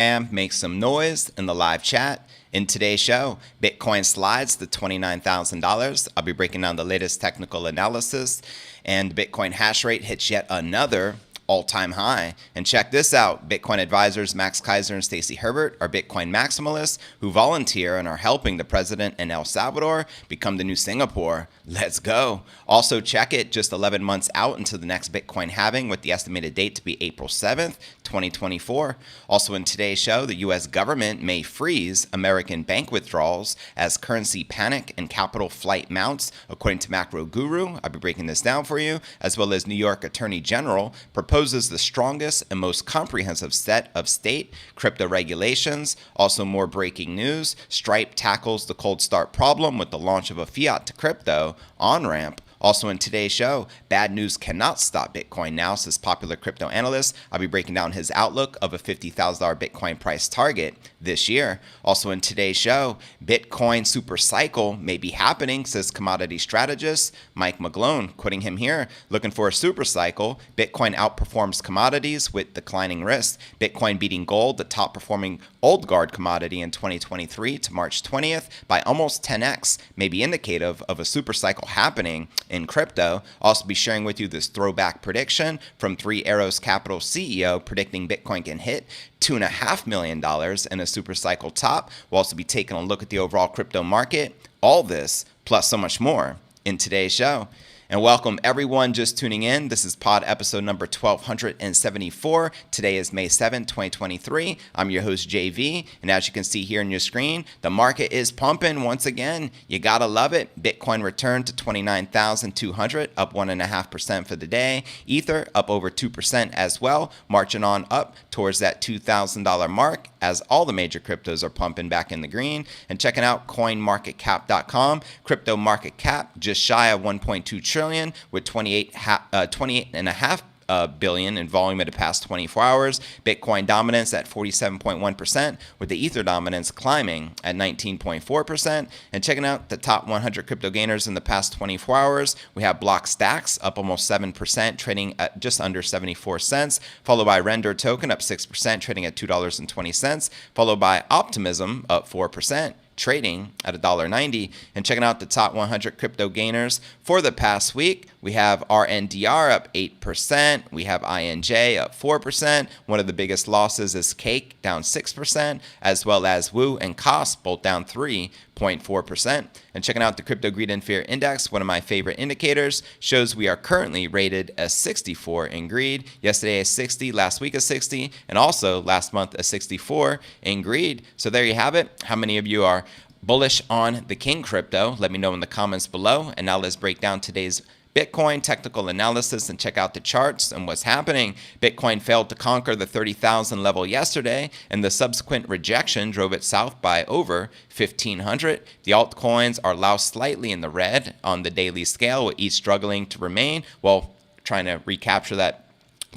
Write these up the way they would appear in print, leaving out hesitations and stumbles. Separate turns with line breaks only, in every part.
And make some noise in the live chat. In today's show, Bitcoin slides to $29,000. I'll be breaking down the latest technical analysis, and the Bitcoin hash rate hits yet another all-time high. And check this out. Bitcoin advisors Max Kaiser and Stacy Herbert are Bitcoin maximalists who volunteer and are helping the president in El Salvador become the new Singapore. Let's go. Also check it, just 11 months out until the next Bitcoin halving, with the estimated date to be April 7th, 2024. Also in today's show, the U.S. government may freeze American bank withdrawals as currency panic and capital flight mounts, according to Macro Guru. I'll be breaking this down for you, as well as New York Attorney General proposes the strongest and most comprehensive set of state crypto regulations. Also more breaking news, Stripe tackles the cold start problem with the launch of a fiat-to-crypto on-ramp. Also in today's show, bad news cannot stop Bitcoin now, says popular crypto analyst. I'll be breaking down his outlook of a $50,000 Bitcoin price target this year. Also in today's show, Bitcoin Supercycle may be happening, says commodity strategist Mike McGlone. Quoting him here, looking for a supercycle, Bitcoin outperforms commodities with declining risk. Bitcoin beating gold, the top performing old guard commodity in 2023 to March 20th by almost 10x, may be indicative of a supercycle happening in crypto. Also be sharing with you this throwback prediction from Three Arrows Capital CEO predicting Bitcoin can hit $2.5 million in a supercycle top. We'll also be taking a look at the overall crypto market. All this plus so much more in today's show. And welcome everyone just tuning in. This is pod episode number 1274. Today is May 7, 2023. I'm your host, JV. And as you can see here on your screen, the market is pumping once again. You gotta love it. Bitcoin returned to 29,200, up 1.5% for the day. Ether up over 2% as well, marching on up towards that $2,000 mark as all the major cryptos are pumping back in the green. And checking out coinmarketcap.com, crypto market cap just shy of 1.2 trillion with 28.5 billion in volume in the past 24 hours. Bitcoin dominance at 47.1%, with the Ether dominance climbing at 19.4%. And checking out the top 100 crypto gainers in the past 24 hours, we have Block Stacks up almost 7%, trading at just under 74 cents, followed by Render Token up 6%, trading at $2.20, followed by Optimism up 4%. Trading at $1.90. And checking out the top 100 crypto gainers for the past week, we have RNDR up 8%. We have INJ up 4%. One of the biggest losses is Cake, down 6%, as well as Wu and COS, both down 3.4%. And checking out the Crypto Greed and Fear Index, one of my favorite indicators, shows we are currently rated a 64 in greed. Yesterday a 60, last week a 60, and also last month a 64 in greed. So there you have it. How many of you are bullish on the King crypto? Let me know in the comments below. And now let's break down today's Bitcoin technical analysis and check out the charts and what's happening. Bitcoin failed to conquer the 30,000 level yesterday, and the subsequent rejection drove it south by over 1,500. The altcoins are loused slightly in the red on the daily scale, with each struggling to remain, well, trying to recapture that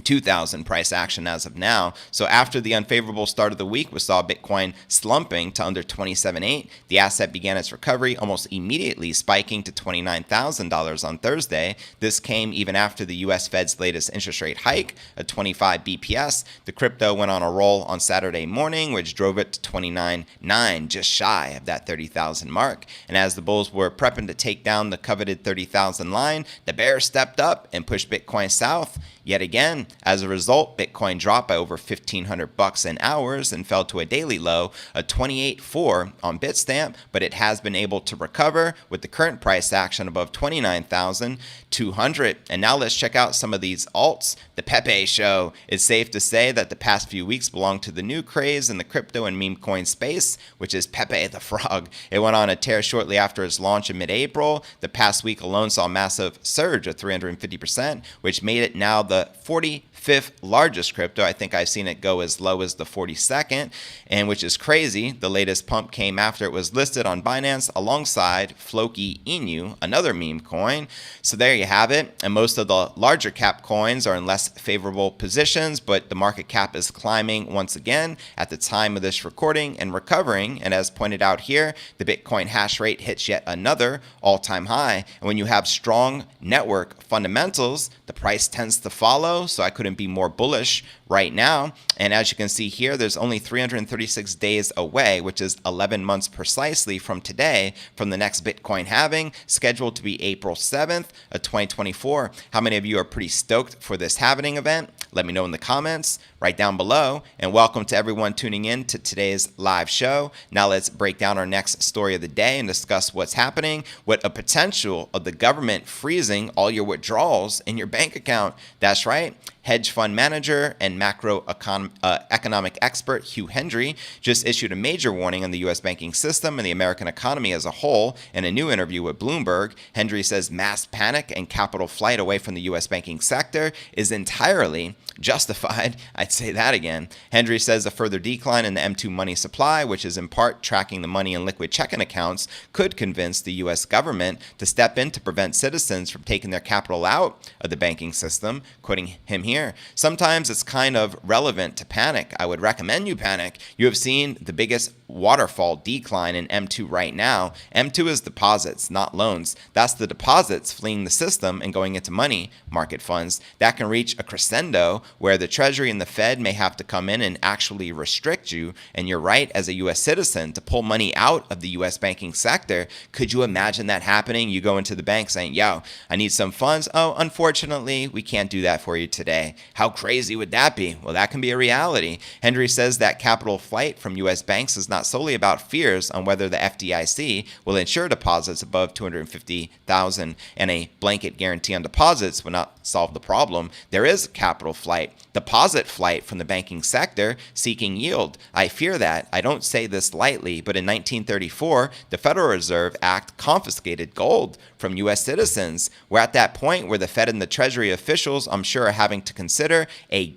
2,000 price action as of now. So after the unfavorable start of the week, we saw Bitcoin slumping to under 27.8. The asset began its recovery, almost immediately spiking to $29,000 on Thursday. This came even after the U.S. Fed's latest interest rate hike, a 25 BPS. The crypto went on a roll on Saturday morning, which drove it to 29.9, just shy of that 30,000 mark. And as the bulls were prepping to take down the coveted 30,000 line, the bears stepped up and pushed Bitcoin south yet again. As a result, Bitcoin dropped by over $1,500 in hours and fell to a daily low of 28.4 on Bitstamp, but it has been able to recover with the current price action above 29,200. And now let's check out some of these alts. The Pepe Show. It's safe to say that the past few weeks belong to the new craze in the crypto and meme coin space, which is Pepe the Frog. It went on a tear shortly after its launch in mid-April. The past week alone saw a massive surge of 350%, which made it now the 45th largest crypto. I think I've seen it go as low as the 42nd, and which is crazy. The latest pump came after it was listed on Binance alongside Floki Inu, another meme coin. So there you have it. And most of the larger cap coins are in less favorable positions, but the market cap is climbing once again at the time of this recording and recovering. And as pointed out here, the Bitcoin hash rate hits yet another all-time high. And when you have strong network fundamentals, the price tends to follow. So I couldn't be more bullish right now. And as you can see here, there's only 336 days away, which is 11 months precisely from today, from the next Bitcoin halving, scheduled to be April 7th of 2024. How many of you are pretty stoked for this halving event? Let me know in the comments right down below. And welcome to everyone tuning in to today's live show. Now let's break down our next story of the day and discuss what's happening with a potential of the government freezing all your withdrawals in your bank account. That's right. Hedge fund manager and macroeconomic expert Hugh Hendry just issued a major warning on the U.S. banking system and the American economy as a whole. In a new interview with Bloomberg, Hendry says mass panic and capital flight away from the U.S. banking sector is entirely justified. I'd say that again. Hendry says a further decline in the M2 money supply, which is in part tracking the money in liquid checking accounts, could convince the U.S. government to step in to prevent citizens from taking their capital out of the banking system. Quoting him here, sometimes it's kind of relevant to panic. I would recommend you panic. You have seen the biggest waterfall decline in M2 right now. M2 is deposits, not loans. That's the deposits fleeing the system and going into money market funds. That can reach a crescendo where the Treasury and the Fed may have to come in and actually restrict you and your right as a U.S. citizen to pull money out of the U.S. banking sector. Could you imagine that happening? You go into the bank saying, yo, I need some funds. Oh, unfortunately, we can't do that for you today. How crazy would that be? Well, that can be a reality. Hendry says that capital flight from U.S. banks is not solely about fears on whether the FDIC will insure deposits above $250,000 and a blanket guarantee on deposits will not solve the problem. There is capital flight, deposit flight from the banking sector seeking yield. I fear that. I don't say this lightly, but in 1934, the Federal Reserve Act confiscated gold from U.S. citizens. We're at that point where the Fed and the Treasury officials, I'm sure, are having to consider a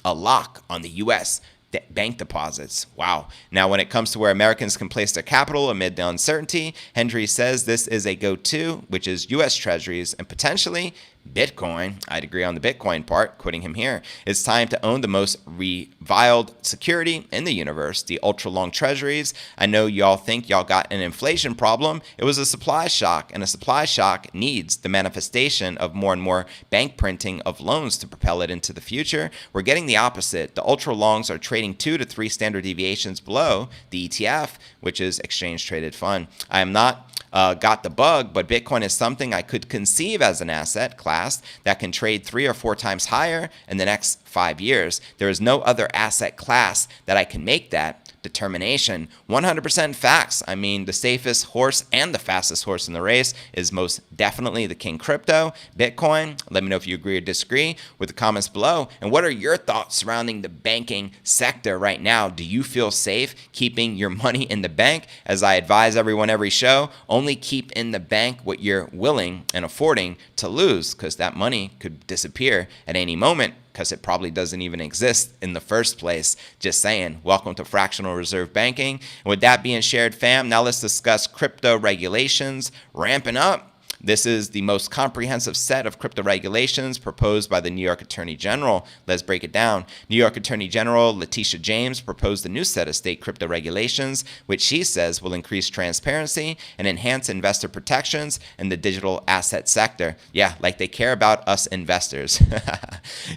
lock on the U.S. bank deposits. Wow. Now, when it comes to where Americans can place their capital amid the uncertainty, Hendry says this is a go-to, which is U.S. Treasuries and potentially Bitcoin. I'd agree on the Bitcoin part, quoting him here. It's time to own the most reviled security in the universe, the ultra-long treasuries. I know y'all think y'all got an inflation problem. It was a supply shock, and a supply shock needs the manifestation of more and more bank printing of loans to propel it into the future. We're getting the opposite. The ultra-longs are trading 2 to 3 standard deviations below the ETF, which is exchange-traded fund. I am not got the bug, but Bitcoin is something I could conceive as an asset class that can trade 3 or 4 times higher in the next 5 years. There is no other asset class that I can make that determination. 100% facts. I mean, the safest horse and the fastest horse in the race is most definitely the king crypto, Bitcoin. Let me know if you agree or disagree with the comments below. And what are your thoughts surrounding the banking sector right now? Do you feel safe keeping your money in the bank? As I advise everyone every show, only keep in the bank what you're willing and affording to lose, because that money could disappear at any moment, because it probably doesn't even exist in the first place. Just saying. Welcome to fractional reserve banking. And with that being shared, fam, now let's discuss crypto regulations ramping up. This is the most comprehensive set of crypto regulations proposed by the New York Attorney General. Let's break it down. New York Attorney General Letitia James proposed a new set of state crypto regulations, which she says will increase transparency and enhance investor protections in the digital asset sector. Yeah, like they care about us investors.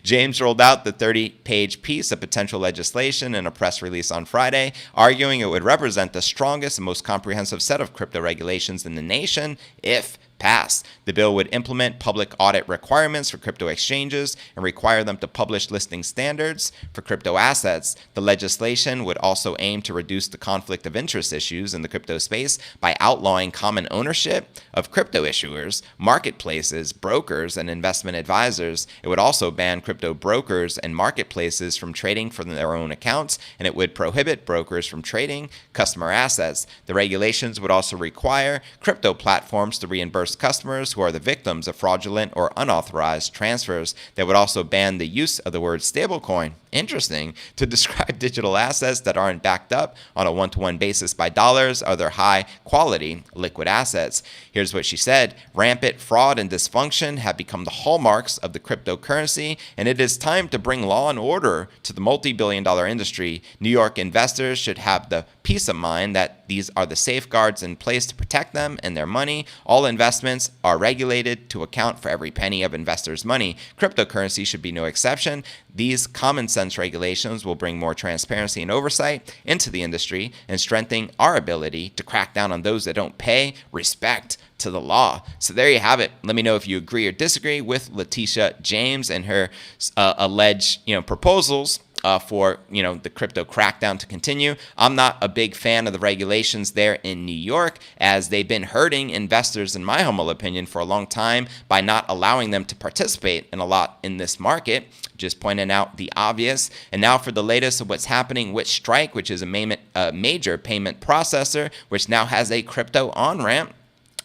James rolled out the 30-page piece of potential legislation in a press release on Friday, arguing it would represent the strongest and most comprehensive set of crypto regulations in the nation if passed. The bill would implement public audit requirements for crypto exchanges and require them to publish listing standards for crypto assets. The legislation would also aim to reduce the conflict of interest issues in the crypto space by outlawing common ownership of crypto issuers, marketplaces, brokers, and investment advisors. It would also ban crypto brokers and marketplaces from trading from their own accounts, and it would prohibit brokers from trading customer assets. The regulations would also require crypto platforms to reimburse customers who are the victims of fraudulent or unauthorized transfers. They would also ban the use of the word stablecoin, interesting, to describe digital assets that aren't backed up on a one-to-one basis by dollars or their high-quality liquid assets. Here's what she said: rampant fraud and dysfunction have become the hallmarks of the cryptocurrency, and it is time to bring law and order to the multi-billion-dollar industry. New York investors should have the peace of mind that these are the safeguards in place to protect them and their money. All investments are regulated to account for every penny of investors' money. Cryptocurrency should be no exception. These common sense regulations will bring more transparency and oversight into the industry and strengthen our ability to crack down on those that don't pay respect to the law. So there you have it. Let me know if you agree or disagree with Letitia James and her alleged proposals for the crypto crackdown to continue. I'm not a big fan of the regulations there in New York, as they've been hurting investors, in my humble opinion, for a long time by not allowing them to participate in a lot in this market. Just pointing out the obvious. And now for the latest of what's happening with Stripe, which is a major payment processor, which now has a crypto on-ramp.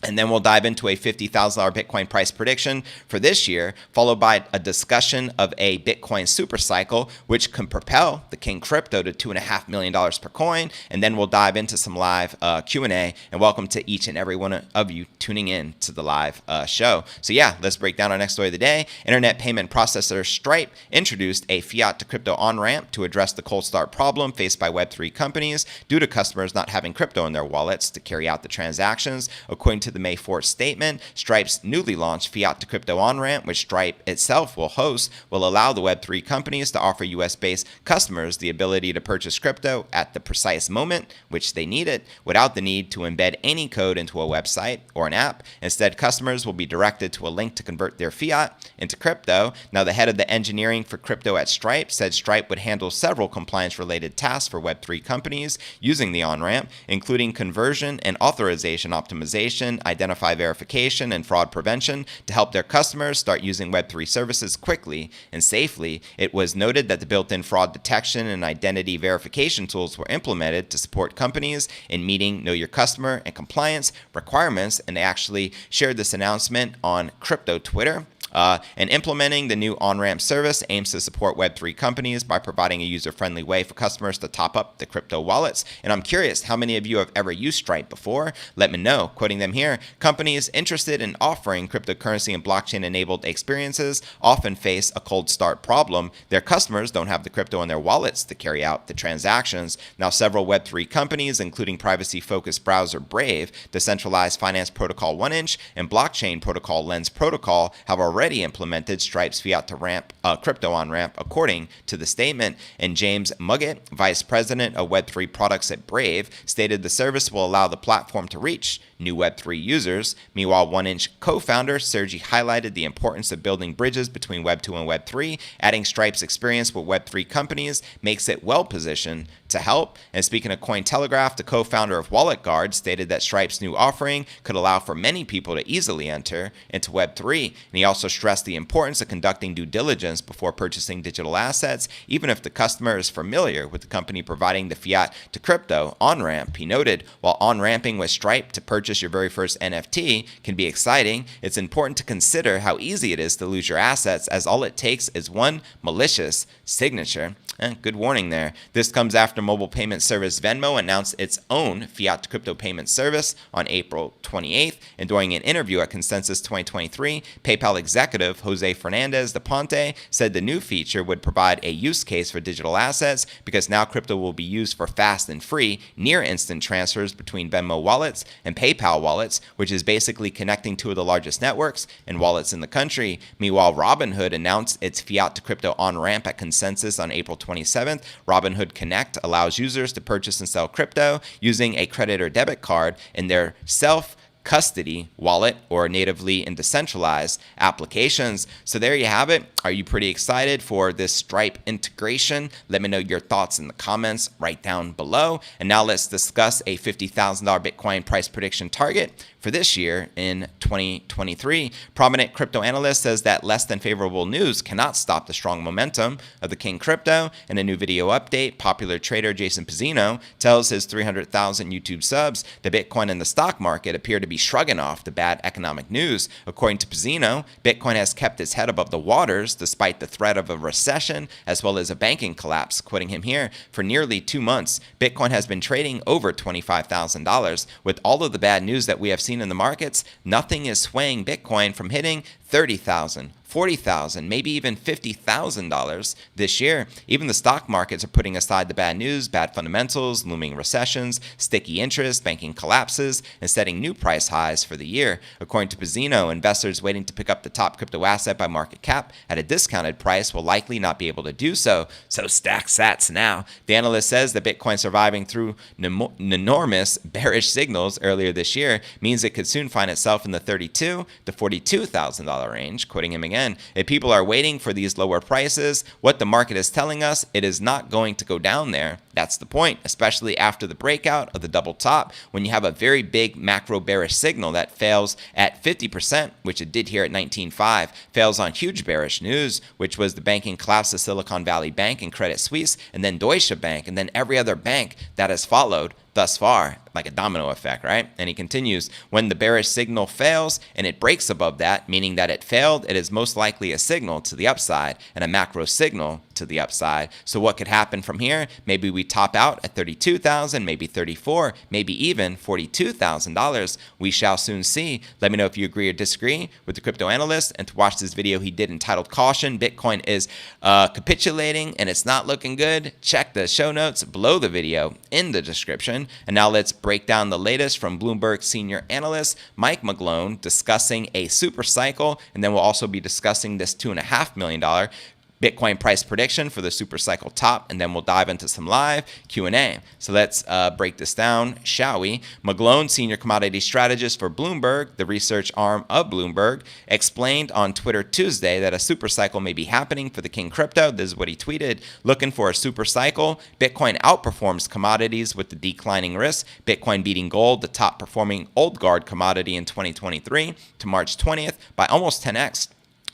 And then we'll dive into a $50,000 Bitcoin price prediction for this year, followed by a discussion of a Bitcoin supercycle, which can propel the King Crypto to $2.5 million per coin. And then we'll dive into some live Q&A. And welcome to each and every one of you tuning in to the live show. So yeah, let's break down our next story of the day. Internet payment processor Stripe introduced a fiat-to-crypto on-ramp to address the cold start problem faced by Web3 companies due to customers not having crypto in their wallets to carry out the transactions. According to the May 4th statement, Stripe's newly launched fiat-to-crypto on-ramp, which Stripe itself will host, will allow the Web3 companies to offer US-based customers the ability to purchase crypto at the precise moment which they need it, without the need to embed any code into a website or an app. Instead, customers will be directed to a link to convert their fiat into crypto. Now, the head of the engineering for crypto at Stripe said Stripe would handle several compliance-related tasks for Web3 companies using the on-ramp, including conversion and authorization optimization, identify verification, and fraud prevention to help their customers start using Web3 services quickly and safely. It was noted that the built-in fraud detection and identity verification tools were implemented to support companies in meeting Know Your Customer and compliance requirements, and they actually shared this announcement on crypto Twitter. And implementing the new on-ramp service aims to support Web3 companies by providing a user-friendly way for customers to top up the crypto wallets. And I'm curious, how many of you have ever used Stripe before? Let me know. Quoting them here, companies interested in offering cryptocurrency and blockchain-enabled experiences often face a cold start problem. Their customers don't have the crypto in their wallets to carry out the transactions. Now, several Web3 companies, including privacy-focused browser Brave, decentralized finance protocol 1inch, and blockchain protocol Lens Protocol, have already implemented Stripe's fiat-to-ramp crypto on-ramp, according to the statement. And James Muggett, vice president of Web3 products at Brave, stated the service will allow the platform to reach new Web3 users. Meanwhile, 1inch co-founder Sergey highlighted the importance of building bridges between Web2 and Web3, adding Stripe's experience with Web3 companies makes it well-positioned to help. And speaking of Cointelegraph, the co-founder of Wallet Guard stated that Stripe's new offering could allow for many people to easily enter into Web3. And he also stressed the importance of conducting due diligence before purchasing digital assets, even if the customer is familiar with the company providing the fiat-to-crypto on-ramp. He noted, while on-ramping with Stripe to purchase your very first NFT can be exciting, it's important to consider how easy it is to lose your assets, as all it takes is one malicious signature. Good warning there. This comes after mobile payment service Venmo announced its own fiat-to-crypto payment service on April 28th. And during an interview at Consensus 2023, PayPal executive Jose Fernandez de Ponte said the new feature would provide a use case for digital assets, because now crypto will be used for fast and free, near-instant transfers between Venmo wallets and PayPal wallets, which is basically connecting two of the largest networks and wallets in the country. Meanwhile, Robinhood announced its fiat-to-crypto on-ramp at Consensus on April 27th. Robinhood Connect allows users to purchase and sell crypto using a credit or debit card in their self-custody wallet or natively in decentralized applications. So there you have it. Are you pretty excited for this Stripe integration? Let me know your thoughts in the comments right down below. And now let's discuss a $50,000 Bitcoin price prediction target for this year in 2023. Prominent crypto analyst says that less than favorable news cannot stop the strong momentum of the King Crypto. In a new video update, popular trader Jason Pizzino tells his 300,000 YouTube subs the Bitcoin and the stock market appear to be shrugging off the bad economic news. According to Pizzino, Bitcoin has kept its head above the waters despite the threat of a recession as well as a banking collapse. Quoting him here, for nearly 2 months, Bitcoin has been trading over $25,000. With all of the bad news that we have seen in the markets, nothing is swaying Bitcoin from hitting $30,000, $40,000, maybe even $50,000 this year. Even the stock markets are putting aside the bad news, bad fundamentals, looming recessions, sticky interest, banking collapses, and setting new price highs for the year. According to Pizzino, investors waiting to pick up the top crypto asset by market cap at a discounted price will likely not be able to do so. So stack sats now. The analyst says that Bitcoin surviving through enormous bearish signals earlier this year means it could soon find itself in the $32,000 to $42,000 range. Quoting him again, if people are waiting for these lower prices, what the market is telling us, it is not going to go down there. That's the point, especially after the breakout of the double top, when you have a very big macro bearish signal that fails at 50%, which it did here at 19.5, fails on huge bearish news, which was the banking collapse of Silicon Valley Bank and Credit Suisse, and then Deutsche Bank, and then every other bank that has followed thus far, like a domino effect, right? And he continues, when the bearish signal fails and it breaks above that, meaning that it failed, it is most likely a signal to the upside and a macro signal to the upside. So what could happen from here? Maybe we top out at $32,000, maybe $34,000, maybe even $42,000. We shall soon see. Let me know if you agree or disagree with the crypto analyst. And to watch this video he did entitled Caution, Bitcoin is capitulating and it's not looking good, check the show notes below the video in the description. And now let's break down the latest from Bloomberg senior analyst Mike McGlone discussing a Supercycle, and then we'll also be discussing this $2.5 million Bitcoin price prediction for the Supercycle top, and then we'll dive into some live Q&A. So let's break this down, shall we? McGlone, senior commodity strategist for Bloomberg, the research arm of Bloomberg, explained on Twitter Tuesday that a supercycle may be happening for the King crypto. This is what he tweeted. Looking for a supercycle, Bitcoin outperforms commodities with the declining risk. Bitcoin beating gold, the top performing old guard commodity in 2023 to March 20th by almost 10x.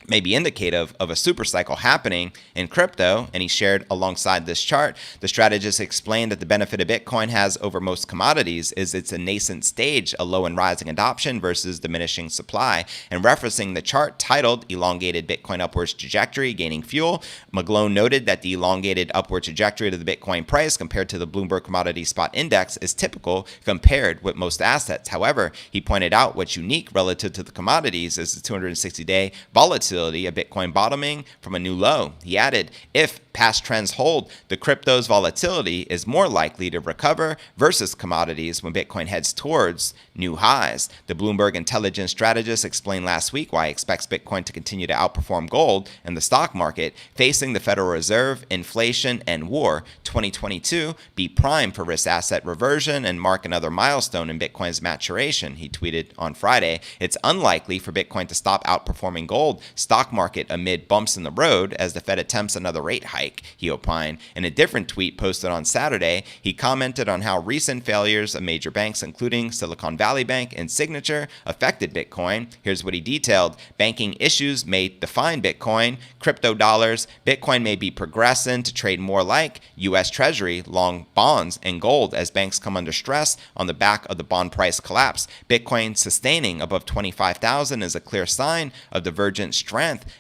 May be indicative of a supercycle happening in crypto, and he shared alongside this chart. The strategist explained that the benefit of Bitcoin has over most commodities is it's a nascent stage, a low and rising adoption versus diminishing supply. And referencing the chart titled Elongated Bitcoin Upwards Trajectory Gaining Fuel, McGlone noted that the elongated upward trajectory of the Bitcoin price compared to the Bloomberg Commodity Spot Index is typical compared with most assets. However, he pointed out what's unique relative to the commodities is the 260-day volatility of Bitcoin bottoming from a new low. He added, if past trends hold, the crypto's volatility is more likely to recover versus commodities when Bitcoin heads towards new highs. The Bloomberg Intelligence strategist explained last week why he expects Bitcoin to continue to outperform gold in the stock market, facing the Federal Reserve, inflation, and war. 2022 be prime for risk asset reversion and mark another milestone in Bitcoin's maturation, he tweeted on Friday. It's unlikely for Bitcoin to stop outperforming gold stock market amid bumps in the road as the Fed attempts another rate hike, he opined. In a different tweet posted on Saturday, he commented on how recent failures of major banks, including Silicon Valley Bank and Signature, affected Bitcoin. Here's what he detailed. Banking issues may define Bitcoin. Crypto dollars. Bitcoin may be progressing to trade more like U.S. Treasury, long bonds, and gold as banks come under stress on the back of the bond price collapse. Bitcoin sustaining above 25,000 is a clear sign of divergent strength.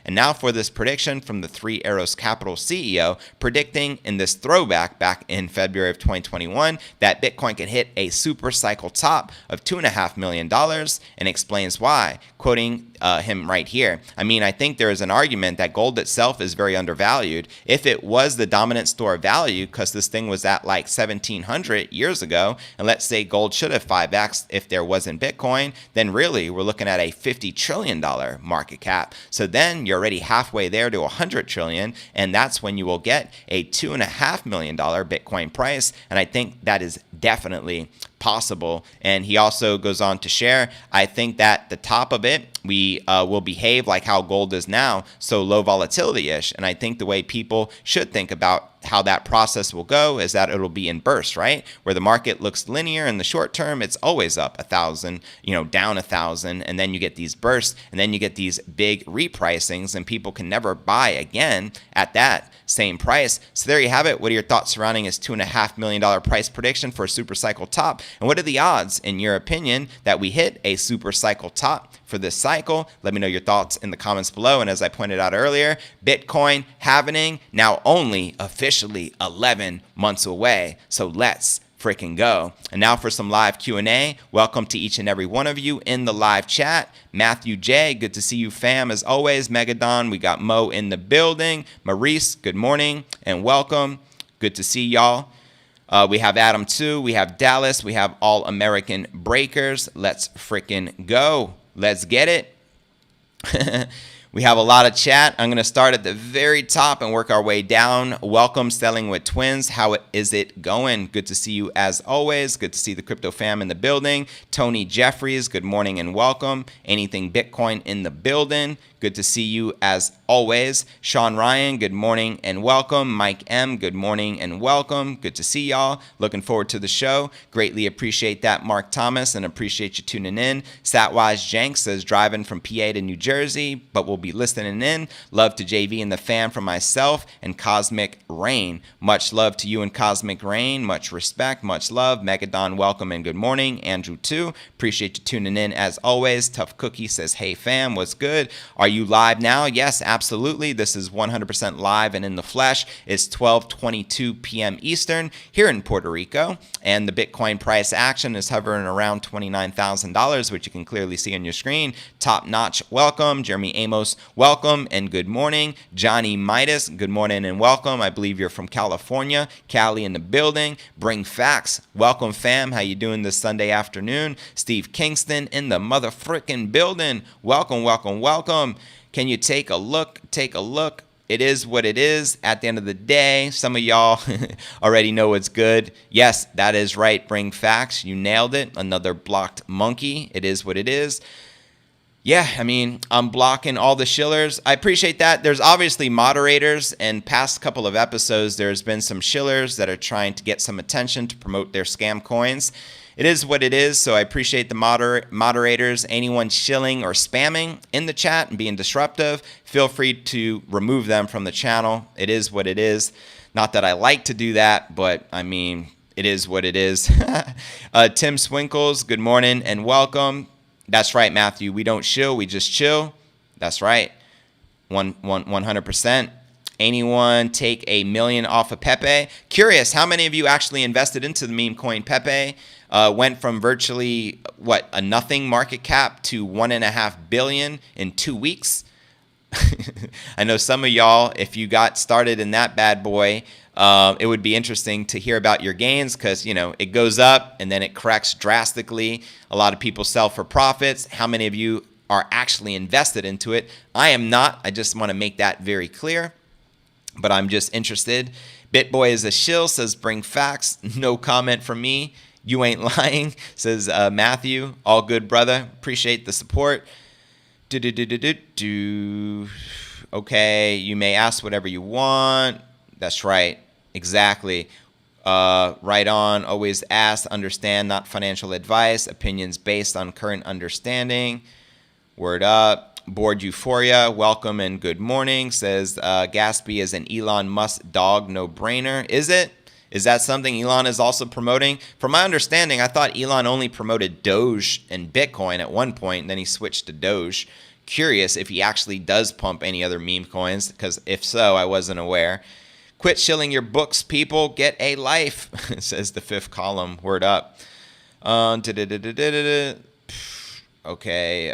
And now for this prediction from the Three Arrows Capital CEO, predicting in this throwback back in February of 2021 that Bitcoin can hit a super cycle top of $2.5 million, and explains why, quoting him right here. I mean, I think there is an argument that gold itself is very undervalued. If it was the dominant store of value, because this thing was at like 1,700 years ago, and let's say gold should have 5x if there wasn't Bitcoin, then really we're looking at a $50 trillion market cap. So then you're already halfway there to 100 trillion, and that's when you will get a $2.5 million Bitcoin price. And I think that is definitely possible. And he also goes on to share, I think that the top of it, we will behave like how gold is now, so low volatility-ish. And I think the way people should think about how that process will go is that it'll be in bursts, right? Where the market looks linear in the short term, it's always up 1,000, down 1,000, and then you get these bursts, and then you get these big repricings, and people can never buy again at that same price. So there you have it. What are your thoughts surrounding his $2.5 million price prediction for a super cycle top? And what are the odds, in your opinion, that we hit a super cycle top for this cycle? Let me know your thoughts in the comments below. And as I pointed out earlier, Bitcoin halvening now only officially 11 months away. So let's freaking go. And now for some live Q&A. Welcome to each and every one of you in the live chat. Matthew J, good to see you, fam, as always. Megadon, we got Mo in the building. Maurice, good morning and welcome. Good to see y'all. We have Adam too. We have Dallas. We have All American Breakers. Let's freaking go. Let's get it. We have a lot of chat. I'm going to start at the very top and work our way down. Welcome, Selling with Twins. How is it going? Good to see you as always. Good to see the crypto fam in the building. Tony Jeffries, good morning and welcome. Anything Bitcoin in the building. Good to see you as always. Sean Ryan, good morning and welcome. Mike M, good morning and welcome. Good to see y'all. Looking forward to the show. Greatly appreciate that, Mark Thomas, and appreciate you tuning in. Satwise Jank says driving from PA to New Jersey, but we'll be listening in. Love to JV and the fam from myself and Cosmic Rain. Much love to you and Cosmic Rain. Much respect, much love. Megadon, welcome and good morning. Andrew too. Appreciate you tuning in as always. Tough Cookie says, hey fam, what's good? Are you live now? Yes, absolutely. This is 100% live and in the flesh. It's 12:22 p.m. Eastern here in Puerto Rico, and the Bitcoin price action is hovering around $29,000, which you can clearly see on your screen. Top notch, welcome. Jeremy Amos, welcome and good morning. Johnny Midas, good morning and welcome. I believe you're from California. Cali in the building. Bring facts. Welcome, fam. How you doing this Sunday afternoon? Steve Kingston in the motherfrickin' building. Welcome, welcome, welcome. Can you take a look? Take a look. It is what it is. At the end of the day, some of y'all already know what's good. Yes, that is right. Bring facts. You nailed it. Another blocked monkey. It is what it is. Yeah, I mean, I'm blocking all the shillers. I appreciate that. There's obviously moderators, and past couple of episodes, there's been some shillers that are trying to get some attention to promote their scam coins. It is what it is, so I appreciate the moderators. Anyone shilling or spamming in the chat and being disruptive, feel free to remove them from the channel. It is what it is. Not that I like to do that, but I mean, it is what it is. Tim Swinkles, good morning and welcome. That's right, Matthew. We don't shill, we just chill. That's right. 100%. Anyone take $1 million off of Pepe? Curious, how many of you actually invested into the meme coin Pepe? Went from virtually, a nothing market cap to $1.5 billion in 2 weeks. I know some of y'all, if you got started in that bad boy, it would be interesting to hear about your gains because, it goes up and then it corrects drastically. A lot of people sell for profits. How many of you are actually invested into it? I am not. I just want to make that very clear, but I'm just interested. BitBoy is a shill, says bring facts. No comment from me. You ain't lying, says Matthew. All good, brother. Appreciate the support. Okay, you may ask whatever you want. That's right. Exactly. Right on. Always ask, understand, not financial advice. Opinions based on current understanding. Word up. Board Euphoria, welcome and good morning. Says Gatsby is an Elon Musk dog, no brainer. Is it? Is that something Elon is also promoting? From my understanding, I thought Elon only promoted Doge and Bitcoin at one point, and then he switched to Doge. Curious if he actually does pump any other meme coins, because if so, I wasn't aware. Quit shilling your books, people. Get a life, says the fifth column. Word up. Okay,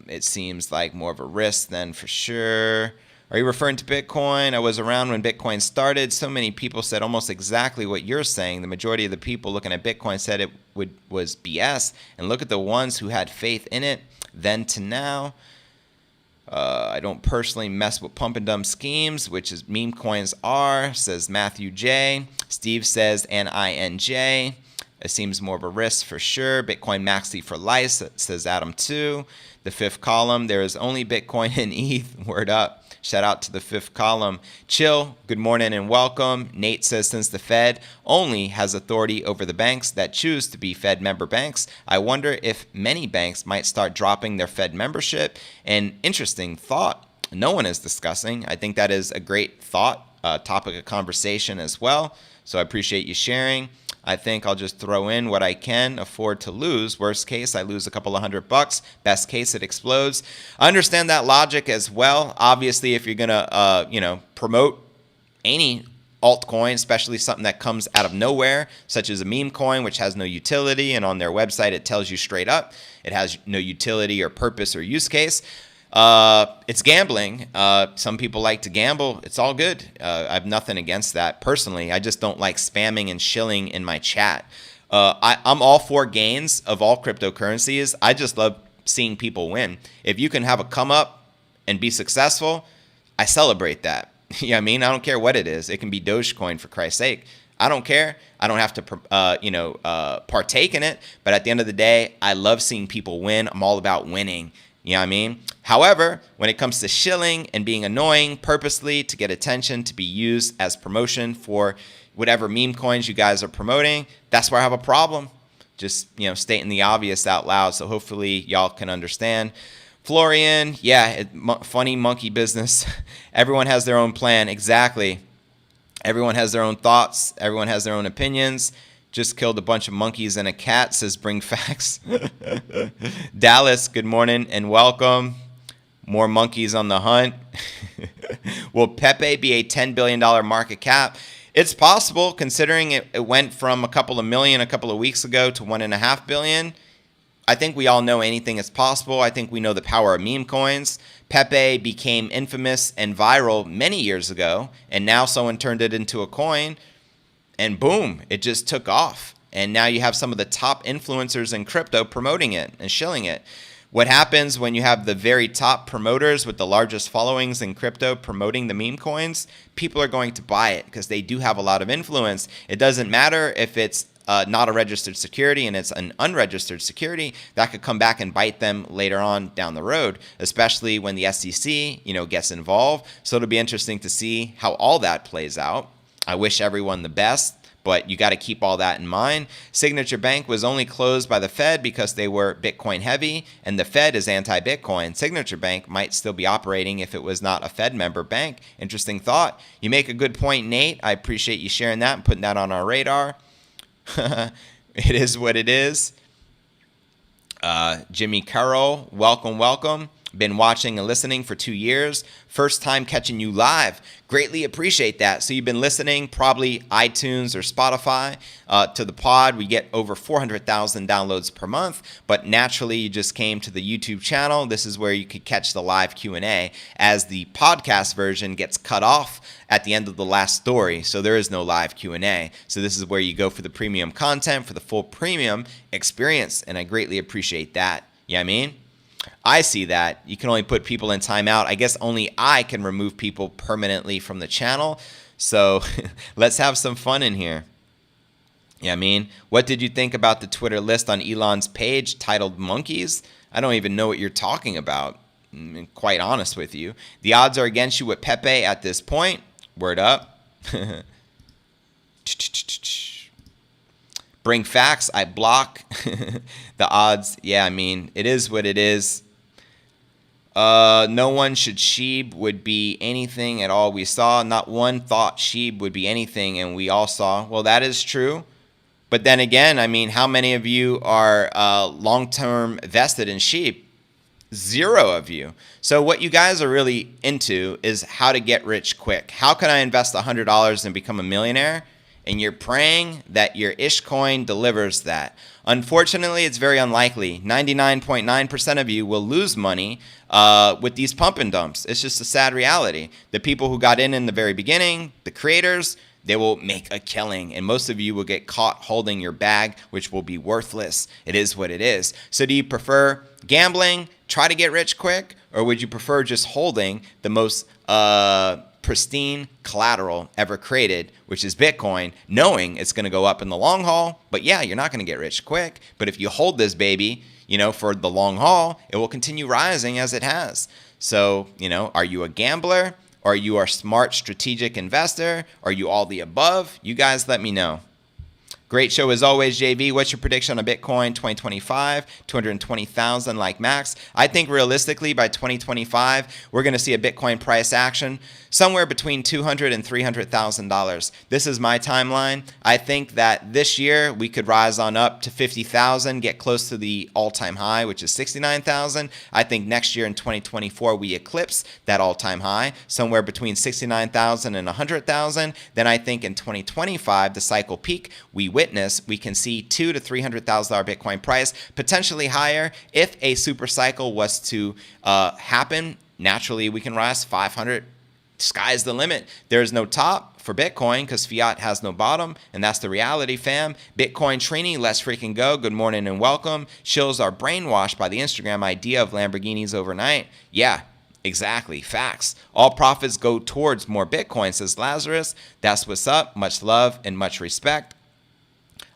it seems like more of a risk then for sure. Are you referring to Bitcoin? I was around when Bitcoin started. So many people said almost exactly what you're saying. The majority of the people looking at Bitcoin said it was BS. And look at the ones who had faith in it then to now. I don't personally mess with pump and dump schemes, which is meme coins are, says Matthew J. Steve says NINJ. It seems more of a risk for sure. Bitcoin maxi for life, says Adam 2. The fifth column, there is only Bitcoin and ETH. Word up. Shout out to the fifth column. Chill, good morning and welcome. Nate says, since the Fed only has authority over the banks that choose to be Fed member banks, I wonder if many banks might start dropping their Fed membership. An interesting thought no one is discussing. I think that is a great thought, topic of conversation as well. So I appreciate you sharing. I think I'll just throw in what I can afford to lose. Worst case, I lose a couple of $100. Best case, it explodes. I understand that logic as well. Obviously, if you're gonna, promote any altcoin, especially something that comes out of nowhere, such as a meme coin, which has no utility. And on their website, it tells you straight up it has no utility or purpose or use case. It's gambling. Some people like to gamble. It's all good. I have nothing against that personally. I just don't like spamming and shilling in my chat. I'm all for gains of all cryptocurrencies. I just love seeing people win. If you can have a come up and be successful, I celebrate that. You know what I mean? I don't care what it is. It can be Dogecoin, for Christ's sake. I don't care. I don't have to, partake in it. But at the end of the day, I love seeing people win. I'm all about winning. You know what I mean? However, when it comes to shilling and being annoying purposely to get attention, to be used as promotion for whatever meme coins you guys are promoting, that's where I have a problem. Just, stating the obvious out loud. So hopefully y'all can understand. Florian, yeah, funny monkey business. Everyone has their own plan. Exactly. Everyone has their own thoughts. Everyone has their own opinions. Just killed a bunch of monkeys and a cat, says Bring Facts. Dallas, good morning and welcome. More monkeys on the hunt. Will Pepe be a $10 billion market cap? It's possible, considering it went from a couple of million a couple of weeks ago to $1.5 billion. I think we all know anything is possible. I think we know the power of meme coins. Pepe became infamous and viral many years ago, and now someone turned it into a coin, and boom, it just took off. And now you have some of the top influencers in crypto promoting it and shilling it. What happens when you have the very top promoters with the largest followings in crypto promoting the meme coins? People are going to buy it because they do have a lot of influence. It doesn't matter if it's not a registered security and it's an unregistered security. That could come back and bite them later on down the road, especially when the SEC, gets involved. So it'll be interesting to see how all that plays out. I wish everyone the best, but you got to keep all that in mind. Signature Bank was only closed by the Fed because they were Bitcoin heavy, and the Fed is anti-Bitcoin. Signature Bank might still be operating if it was not a Fed member bank. Interesting thought. You make a good point, Nate. I appreciate you sharing that and putting that on our radar. It is what it is. Jimmy Carroll, welcome. Been watching and listening for 2 years. First time catching you live. Greatly appreciate that. So you've been listening, probably iTunes or Spotify, to the pod. We get over 400,000 downloads per month, but naturally you just came to the YouTube channel. This is where you could catch the live Q&A, as the podcast version gets cut off at the end of the last story. So there is no live Q&A. So this is where you go for the premium content, for the full premium experience, and I greatly appreciate that. You know what I mean? I see that. You can only put people in timeout. I guess only I can remove people permanently from the channel. So let's have some fun in here. Yeah, I mean, what did you think about the Twitter list on Elon's page titled Monkeys? I don't even know what you're talking about, I'm quite honest with you. The odds are against you with Pepe at this point. Word up. Bring Facts, I block. The odds, yeah, I mean, it is what it is. No one should Sheeb would be anything at all we saw. Not one thought Sheeb would be anything, and we all saw. Well, that is true. But then again, I mean, how many of you are long-term vested in Sheeb? 0 of you. So what you guys are really into is how to get rich quick. How can I invest $100 and become a millionaire? And you're praying that your ish coin delivers that. Unfortunately, it's very unlikely. 99.9% of you will lose money with these pump and dumps. It's just a sad reality. The people who got in the very beginning, the creators, they will make a killing. And most of you will get caught holding your bag, which will be worthless. It is what it is. So do you prefer gambling, try to get rich quick, or would you prefer just holding the most pristine collateral ever created, which is Bitcoin, knowing it's going to go up in the long haul? But yeah, you're not going to get rich quick. But if you hold this baby, for the long haul, it will continue rising as it has. So, are you a gambler? Or are you a smart strategic investor? Are you all the above? You guys let me know. Great show as always, JV. What's your prediction on Bitcoin 2025? 220,000 like max. I think realistically by 2025, we're going to see a Bitcoin price action somewhere between $200,000 and $300,000. This is my timeline. I think that this year we could rise on up to 50,000, get close to the all-time high, which is 69,000. I think next year in 2024 we eclipse that all-time high, somewhere between 69,000 and 100,000. Then I think in 2025, the cycle peak we can see $200,000 to $300,000 Bitcoin price, potentially higher. If a super cycle was to happen, naturally we can rise 500. Sky's the limit. There's no top for Bitcoin because fiat has no bottom, and that's the reality, fam. Bitcoin Trini, let's freaking go. Good morning and welcome. Shills are brainwashed by the Instagram idea of Lamborghinis overnight. Yeah. Exactly. Facts. All profits go towards more Bitcoin, says Lazarus. That's what's up. Much love and much respect.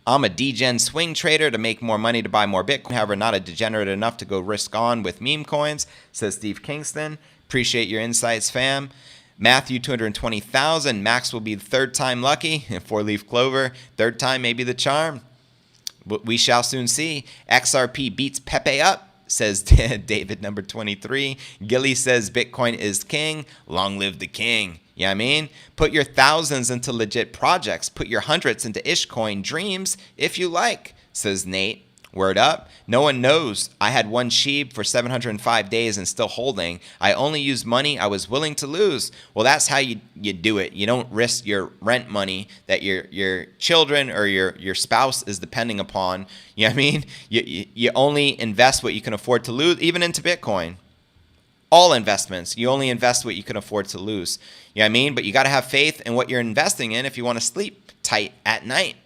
I'm a degen swing trader to make more money to buy more Bitcoin. However, not a degenerate enough to go risk on with meme coins, says Steve Kingston. Appreciate your insights, fam. Matthew, 220,000. Max will be the third time lucky. 4-leaf clover. Third time may be the charm. We shall soon see. XRP beats Pepe up, says David number 23. Gilly says Bitcoin is king. Long live the king. You know what I mean? Put your thousands into legit projects. Put your hundreds into Ishcoin dreams if you like, says Nate. Word up. No one knows. I had one Sheeb for 705 days and still holding. I only used money I was willing to lose. Well, that's how you do it. You don't risk your rent money that your children or your spouse is depending upon. You know what I mean? You only invest what you can afford to lose, even into Bitcoin. All investments, you only invest what you can afford to lose. You know what I mean? But you got to have faith in what you're investing in if you want to sleep tight at night.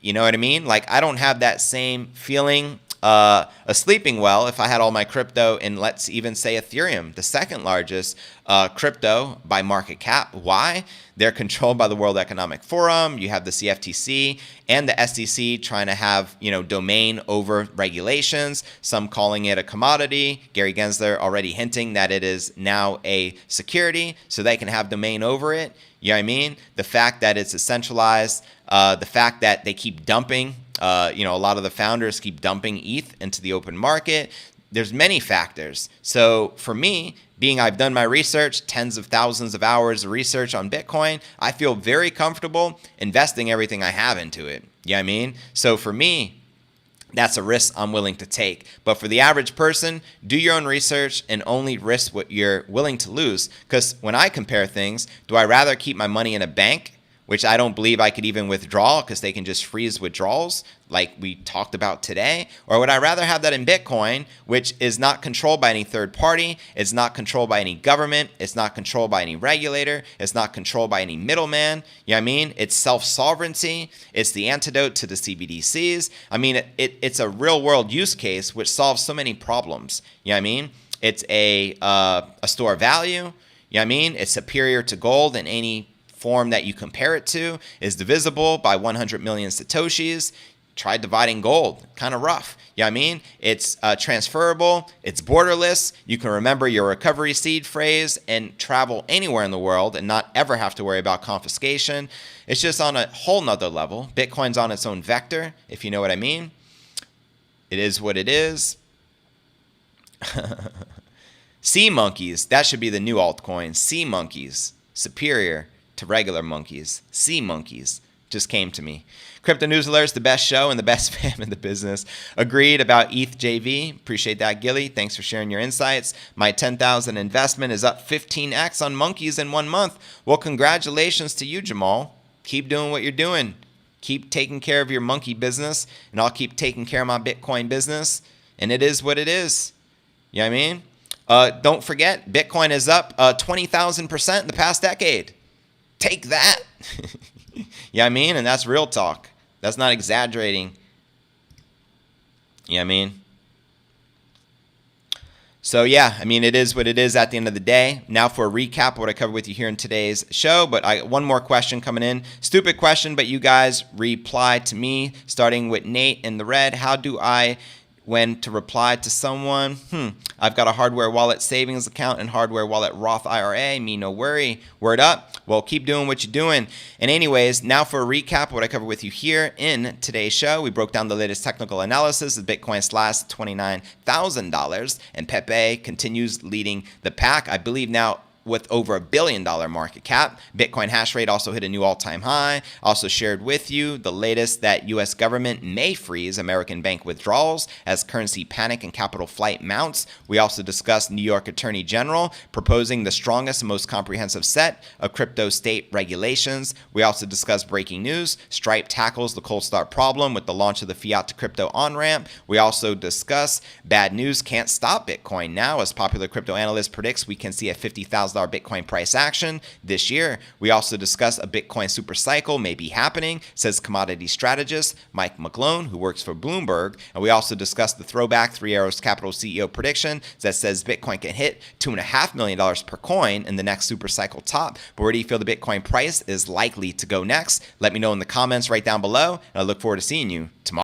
You know what I mean? Like, I don't have that same feeling of sleeping well if I had all my crypto in, let's even say, Ethereum, the second largest crypto by market cap. Why? They're controlled by the World Economic Forum. You have the CFTC and the SEC trying to have, domain over regulations, some calling it a commodity. Gary Gensler already hinting that it is now a security, so they can have domain over it. You know what I mean? The fact that it's a centralized, the fact that they keep dumping, a lot of the founders keep dumping ETH into the open market. There's many factors. So for me, I've done my research, tens of thousands of hours of research on Bitcoin, I feel very comfortable investing everything I have into it. You know what I mean? So for me, that's a risk I'm willing to take. But for the average person, do your own research and only risk what you're willing to lose. Because when I compare things, do I rather keep my money in a bank, which I don't believe I could even withdraw because they can just freeze withdrawals like we talked about today? Or would I rather have that in Bitcoin, which is not controlled by any third party, it's not controlled by any government, it's not controlled by any regulator, it's not controlled by any middleman? You know what I mean? It's self-sovereignty. It's the antidote to the CBDCs. I mean, it's a real-world use case which solves so many problems. You know what I mean? It's a store of value. You know what I mean? It's superior to gold in any form that you compare it to, is divisible by 100 million Satoshis. Try dividing gold. Kind of rough. You know what I mean? It's transferable. It's borderless. You can remember your recovery seed phrase and travel anywhere in the world and not ever have to worry about confiscation. It's just on a whole nother level. Bitcoin's on its own vector, if you know what I mean. It is what it is. Sea monkeys. That should be the new altcoin. Sea monkeys. Superior to regular monkeys. Sea monkeys just came to me. Crypto News Alerts, the best show and the best fam in the business. Agreed about ETH JV. Appreciate that, Gilly. Thanks for sharing your insights. My 10,000 investment is up 15x on monkeys in 1 month. Well, congratulations to you, Jamal. Keep doing what you're doing. Keep taking care of your monkey business, and I'll keep taking care of my Bitcoin business. And it is what it is. You know what I mean? Don't forget, Bitcoin is up 20,000% in the past decade. Take that. You know what I mean? And that's real talk. That's not exaggerating. You know what I mean? So yeah, I mean, it is what it is at the end of the day. Now for a recap of what I covered with you here in today's show, but one more question coming in. Stupid question, but you guys reply to me, starting with Nate in the red. How do I when to reply to someone, I've got a hardware wallet savings account and hardware wallet Roth IRA, me no worry, word up. Well, keep doing what you're doing. And anyways, now for a recap of what I covered with you here in today's show. We broke down the latest technical analysis of Bitcoin slashed $29,000 and Pepe continues leading the pack. I believe now with over $1 billion market cap. Bitcoin hash rate also hit a new all-time high. Also shared with you the latest that U.S. government may freeze American bank withdrawals as currency panic and capital flight mounts. We also discussed New York Attorney General proposing the strongest and most comprehensive set of crypto state regulations. We also discussed breaking news. Stripe tackles the cold start problem with the launch of the fiat-to-crypto on-ramp. We also discuss bad news can't stop Bitcoin now, as popular crypto analyst predicts we can see a $50,000 Bitcoin price action this year. We also discuss a Bitcoin supercycle may be happening, says commodity strategist Mike McGlone, who works for Bloomberg. And we also discuss the throwback Three Arrows Capital CEO prediction that says Bitcoin can hit $2.5 million per coin in the next supercycle top. But where do you feel the Bitcoin price is likely to go next? Let me know in the comments right down below, and I look forward to seeing you tomorrow.